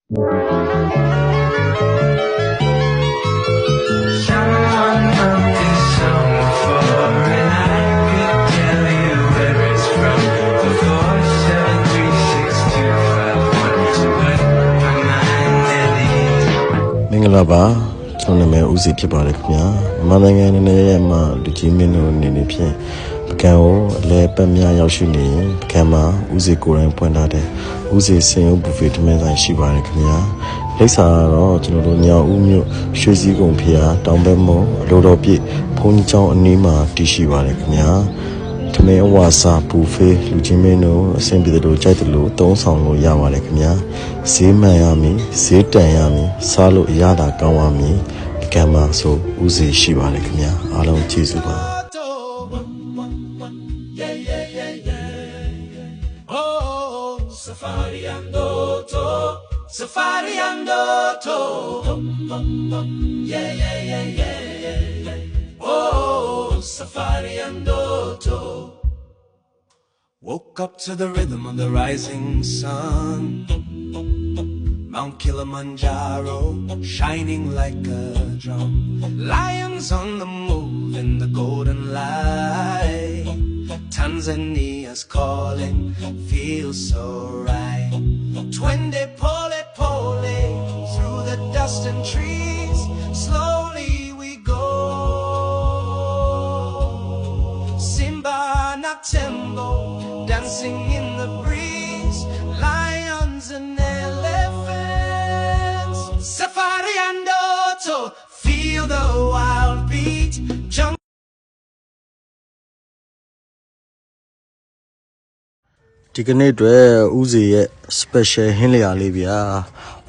မင်္ဂလာပါကျွန်တော်နာမည်ဦးစီဖြစ်ပါတယ်ခင်ဗျာမြန်မာနိုင်ငံအနေနဲ့ရဲ့မှာလူကြီးမင်းတို့အနေနဲ့ဖြင့်ပကံကိုအလဲပတ်များရောက်ရှိနေရင်ပကံမှာဦးစီကိုယ်တိုင်ဖွင့်ထားတဲ့ဦးစီစင်ရုပ်ဘူဖေးထမင်းဆိုင်ရှိပါတယ်ခင်ဗျာလိပ်စာကတော့ကျွန်တော်တို့ညောင်ဦးမြို့ရွှေစည်းကုန်းဖျားတောင်ဘက်မုံအလိုတော်ပြည့်ဘုန်းကြီးကျောင်းအနီးမှာတည်ရှိပါတယ်ခင်ဗျာထမင်းအဝါစာဘူဖေးလူကြီးမင်းတို့အဆင်ပြေတယ်လို့ကြိုက်တယ်လို့သုံးဆောင်လို့ရပါတယ်ခင်ဗျာဈေးမှန်ရမည်ဈေးတန်ရမည်စားလို့အရသာကောင်းရမည်ကံမှာဆိုဦးစီရှိပါတယ်ခင်ဗျာအားလုံးကျေးဇူးပါSafari Andoto, Safari Andoto, yeah, yeah, yeah, yeah, yeah, yeah. Oh, Safari Andoto. Woke up to the rhythm of the rising sun. Mount Kilimanjaro, shining like a drum. Lions on the move in the golden light. Tanzania's calling, feels so right. Twende pole pole, through the dust and trees, slowly we go. Simba na tembo, dancing in the breeze, lions and elephants. Safari Andoto, feel the wild beat. Jump. ဒီကနေ့အတွက်ဦးစီရဲ့ special ဟင်းလျာလေးဗျာ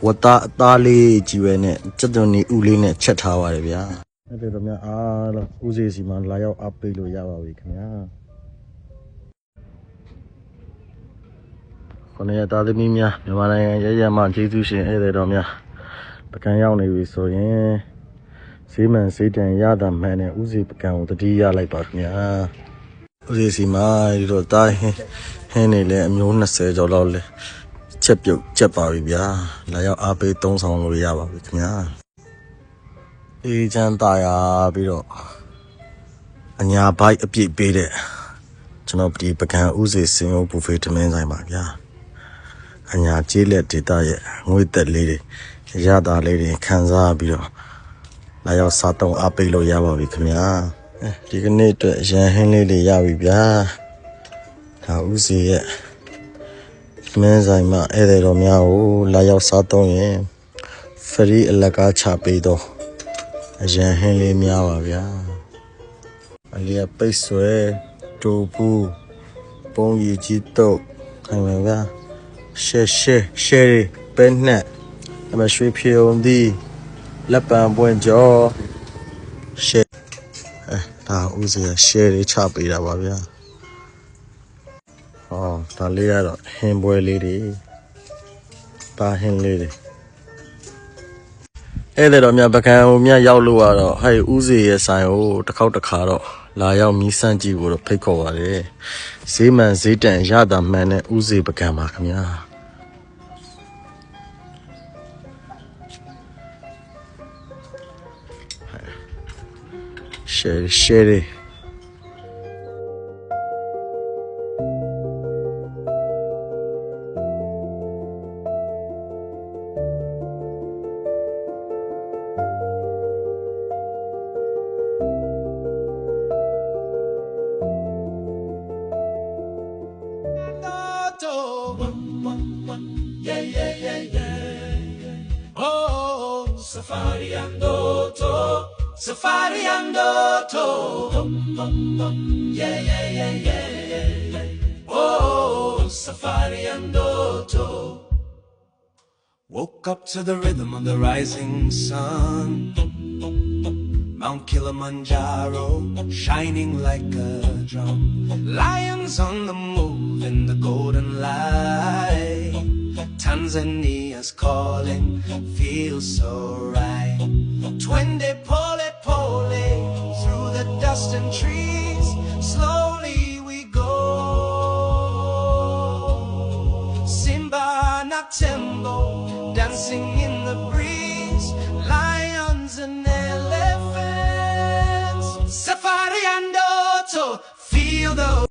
ဝတ်သားအသားလေးကြီးပဲနဲ့စက်သွန်နီဥလေးနဲ့ချက်ထားပါတယ်ဗျာအဲ့ဒါတော့များအားလုံးဦးစီစီမှာလာရောက်အားပေးလို့ရပါပြီခင်ဗျာခொနရသားသမီးများမြန်မာနိုင်ငံရရမှကျေးဇူးရှင်ဧည့်သည်တော်များပကံရောက်နေပြီဆိုရင်ဈေးမှန်ဈေးတန်ရတာမှန်တဲ့ဦးစီပကံကိုတတိယလိုက်ပါခင်ဗျာဦးစီစီမှာဒီတော့တားဟင်းနေလဲအမျိုး20ကျော်လောက်လဲချက်ပြုတ်ချက်ပါပြီဗျာလာရောက်အားပေးသုံးဆောင်လို့ရပါပြီခင်ဗျာအေးချမ်းသာရပြီးတော့အညာဘိုက်အပြည့်ပေးတဲ့ကျွန်တော်ဒီပကံဦးစီစင်ရုံဘူဖေးထမင်းဆိုင်ပါဗျာအညာကျေးလက်ဒေတာရဲ့ငွေသက်လေးတွေရတာလေးတွေခံစားပြီးတော့လာရောက်စားသုံးအားပေးလို့ရပါပြီခင်ဗျာဒီကနေ့အတွက်ရန်ဟင်းလေးတွေရပြီဗျာဒါဦးစီရဲ့မင်းဆိုင်မှာဧည့်သည်တော်များကိုလာရောက်စားသုံးရင်ဖရီအလကားချပေးတော့အရန်ဟင်းလေးများပါဗျာအလျက်ပိတ်ဆွဲတူပူပုံရည်ကြီးတော့ခိုင်ပါဗျာရှဲပဲနဲ့အမရွှေဖြုံသည်လက်ပံပွင့်ကြောရှဲဒါဦးစီရှဲလေးချပေးတာပါဗျာဒါလေးကတော့ဟင်းပွဲလေးတွေပါဟင်းလေးတွေအဲ့ဒါတော့မြပကံဟိုမြရောက်လို့ကတော့ဟဲ့ဦးစီရဲ့ဆိုင်ကိုတစ်ခေါက်တစ်ခါတော့လာရောက်မီးစမ်းကြည့်ဖို့တော့ဖိတ်ခေါ်ပါတယ်ဈေးမှန်ဈေးတန်ရတာမှန်တဲ့ဦးစီပကံပါခင်ဗျာရှယ်Yeah, yeah, yeah, yeah. Oh, Safari Andoto, Safari Andoto. Yeah, yeah, yeah, yeah, yeah. Oh, Safari Andoto. Woke up to the rhythm of the rising sun. Mount Kilimanjaro, shining like a drum. Lions on the move in the golden light. Tanzania's calling, feels so right. Twende pole pole, through the dust and trees, slowly we go. Simba na tembo, dancing dancing in the breeze, lions and elephants, safari and auto, feel the